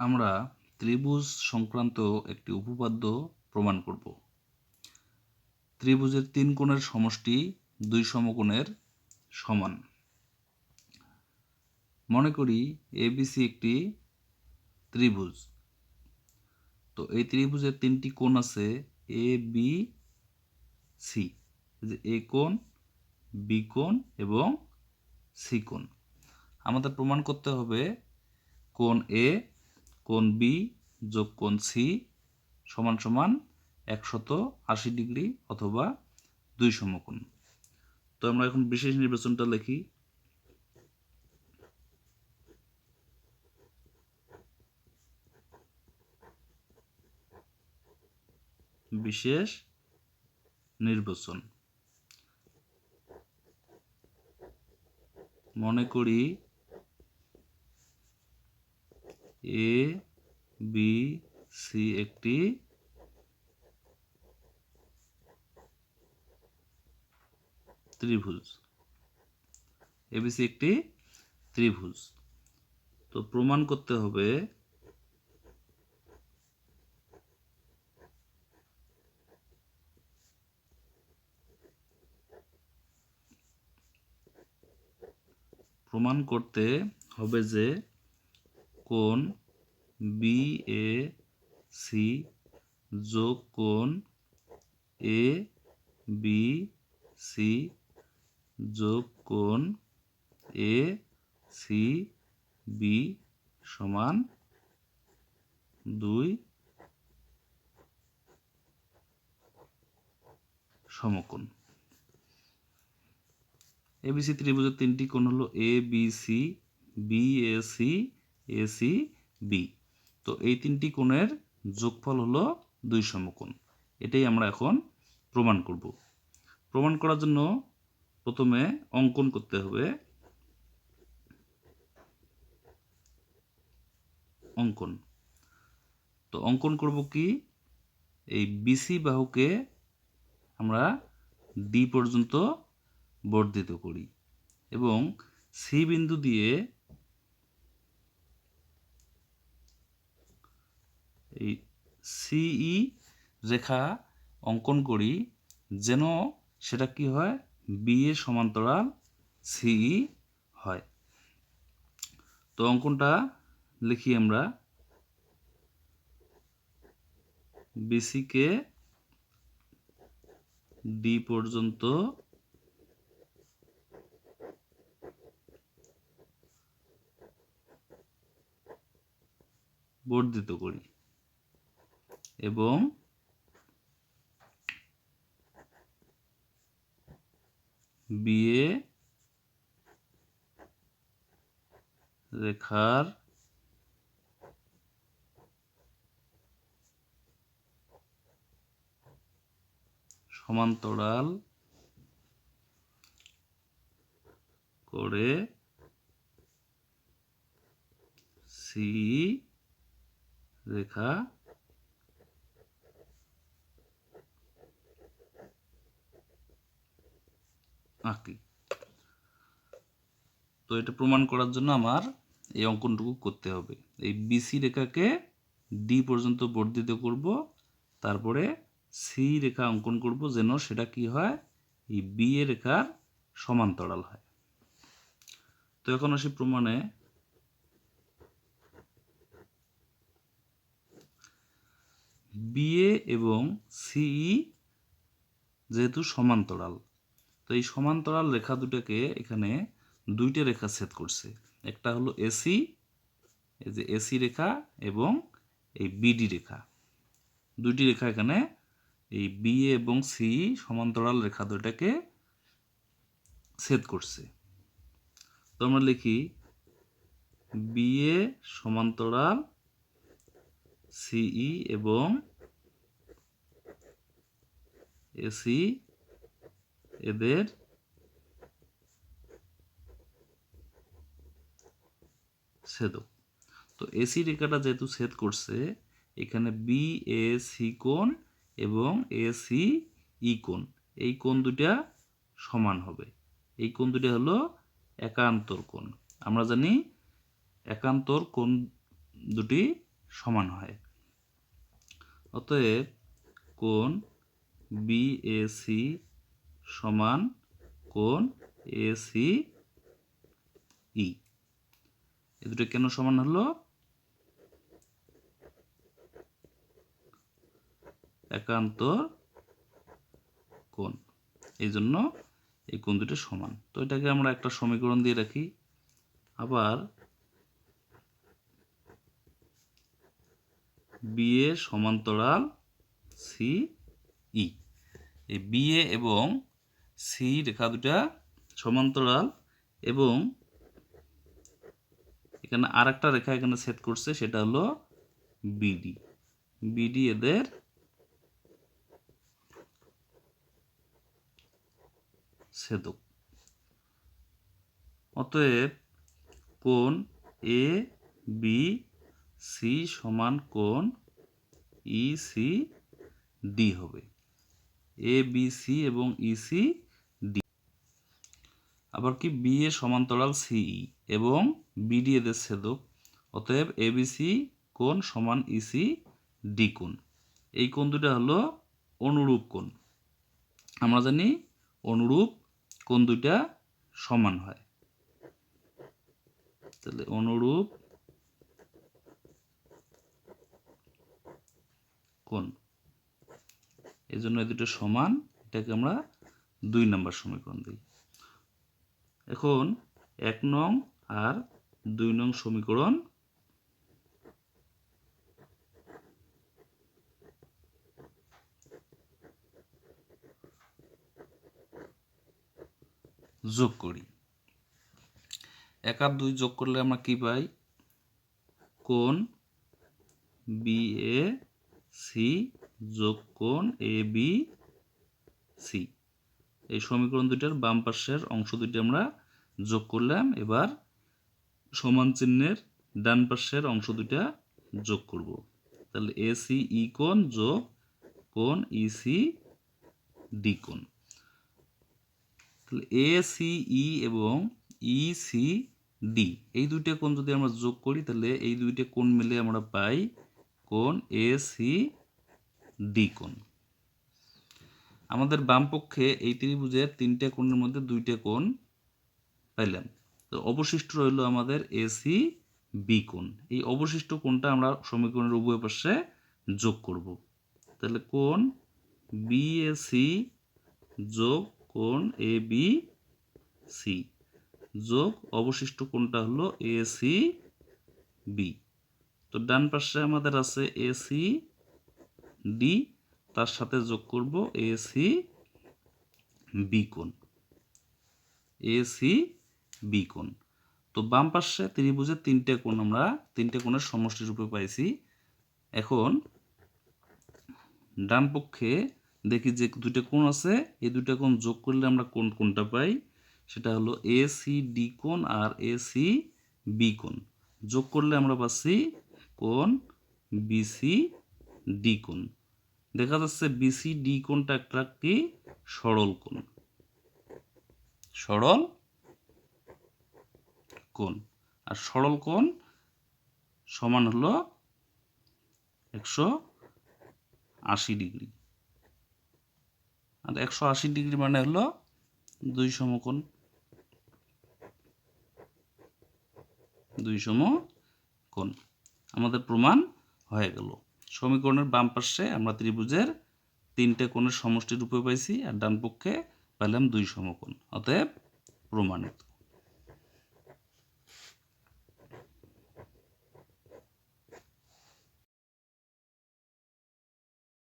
আমরা ত্রিভুজ সংক্রান্ত একটি উপপাদ্য প্রমাণ করব। ত্রিভুজের তিন কোণের সমষ্টি দুই সমকোণের সমান। মনে করি এবিসি একটি ত্রিভুজ। তো এই ত্রিভুজের তিনটি কোণ আছে, এ বি সি। এ কোণ, বি কোণ এবং সি কোণ। আমাদের প্রমাণ করতে হবে কোণ এ, কোণ বি যোগ কোণ সি সমান সমান 180 ডিগ্রি অথবা দুই সমকোণ। তো আমরা এখন বিশেষ নির্বাচনটা লিখি। বিশেষ নির্বাচন। মনে করি এ বি সি একটি ত্রিভুজ। এবিসি একটি ত্রিভুজ। তো প্রমাণ করতে হবে যে কোণ বি এ সি যোগ কোণ এ বি সি যোগ কোণ এ সি বি সমান 2 সমকোণ। এবিসি ত্রিভুজের তিনটি কোণ হলো A B C, B A C, A C B. তো এই তিনটি কোণের যোগফল হলো 2 সমকোণ। এটাই আমরা এখন প্রমাণ করব। প্রমাণ করার জন্য প্রথমে অঙ্কন করতে হবে। অঙ্কন। তো অঙ্কন করব কি, এই বিসি বাহুকে আমরা ডি পর্যন্ত বর্ধিত করি এবং সি বিন্দু দিয়ে এই সিই রেখা অঙ্কন করি, যেন সেটা কি হয়, বি এর সমান্তরাল সিই হয়। তো অঙ্কনটা লিখি আমরা। বিসিকে ডি পর্যন্ত বর্ধিত করি এবং বিএ রেখার সমান্তরাল করে সি রেখা আঁকি। তো এটা প্রমাণ করার জন্য আমার এই অঙ্কনটুকু করতে হবে। এই বিসি রেখাকে ডি পর্যন্ত বর্ধিত করব, তারপরে সি রেখা অঙ্কন করব, যেন সেটা কি হয়, এই বি এ রেখার সমান্তরাল হয়। তো এখন আসি প্রমাণে। বিএ এবং সিই যেহেতু সমান্তরাল, তো এই সমান্তরাল রেখা দুটাকে এখানে দুইটা রেখা ছেদ করছে। একটা হলো এসি, এই যে এসি রেখা, এবং এই বিডি রেখা। দুইটি রেখা এখানে এই বিএ এবং সি সমান্তরাল রেখা দুটাকে ছেদ করছে। তো আমরা লিখি বিএ সমান্তরাল সিই এবং এসি এদের ছেদক। তো এসি রেখাটা যেহেতু ছেদ করছে, এখানে বি এ সি কোণ এবং এ সি ই কোণ, এই কোণ দুটা সমান হবে। এই কোণ দুটা হলো একান্তর কোণ। আমরা জানি একান্তর কোণ দুটি সমান হয়। অতএব কোণ বিএসি সমান কোণ এসিই। এ দুটো কেন সমান হলো? একান্তর কোণ, এই জন্য এই কোণ দুটো সমান। তো এটাকে আমরা একটা সমীকরণ দিয়ে রাখি। আবার বিএ সমান্তরাল সিই, এই বিএ এবং সি রেখা দুটা সমান্তরাল এবং এখানে আরেকটা রেখা এখানে ছেদ করছে, সেটা হলো বিডি। বিডি এদের ছেদক। অতএব কোণ এ বি সি সমান কোণ ই সি ডি হবে। এ বি সি এবং ই সি ডি। আবার কি বি এ সমান্তরাল সিই এবং বিডি এদের ছেদক। অতএব এ বি সি কোণ সমান ই সি ডি কোণ। এই কোণ দুটা হলো অনুরূপ কোণ। আমরা জানি অনুরূপ কোণ দুইটা সমান হয়। তাহলে অনুরূপ কোণ, এই জন্য এই দুটো সমান। এটাকে আমরা 2 নম্বর সমীকরণ দিই। এখন 1 নং আর 2 নং সমীকরণ যোগ করি। 1 আর 2 যোগ করলে আমরা কি পাই? কোণ বিএ সি যোগ কোণ এ বি সি। এই সমীকরণ দুইটার বাম পাশের অংশ দুইটা আমরা যোগ করলাম। এবার সমান চিহ্নের ডান পাশের অংশ দুইটা যোগ করব। তাহলে এ সি ই কোণ যোগ কোণ ই সি ডি কোণ। তাহলে এ সি ই এবং ই সি ডি এই দুইটা কোণ যদি আমরা যোগ করি, তাহলে এই দুইটা কোণ মিলে আমরা পাই কোণ এ সি ডি কোণ। আমাদের বাম পক্ষে এই ত্রিভুজের 3টে কোণের মধ্যে 2টে কোণ পাইলাম। তো অবশিষ্ট রইল আমাদের এসি বি কোণ। এই অবশিষ্ট কোণটা আমরা সমীকরণের উভয় পাশে যোগ করব। তাহলে কোণ বিএসি যোগ কোণ এ বি সি যোগ অবশিষ্ট কোণটা হলো এসি বি। তো ডান পাশে আমাদের আছে এসি ডি, তার সাথে যোগ করব এসি বি কোণ। এসি বি কোণ। তো বাম পাশে ত্রিভুজের 3টে কোণ আমরা 3টে কোণের সমষ্টি রূপে পাইছি। এখন ডান পক্ষে দেখি যে 2টে কোণ আছে, এই 2টে কোণ যোগ করলে আমরা কোনটা পাই? সেটা হলো এসি ডি কোণ আর এসি বি কোণ। যোগ করলে আমরা পাচ্ছি কোণ বিসি ডি কোণ। দেখা যাচ্ছে বিসি ডি কোণটা একটা কি সরল কোণ। সরল কোণ। আর সরল কোণ সমান হলো 180 ডিগ্রি। আর 180 ডিগ্রি মানে হলো 2 সমকোণ। 2 সমকোণ আমাদের প্রমাণ হয়ে গেল। সমীকরণের বাম পাশে আমরা ত্রিভুজের 3টে কোণের সমষ্টি রূপে পাইছি, আর ডান পক্ষে পেলাম 2 সমকোণ। অতএব প্রমাণিত।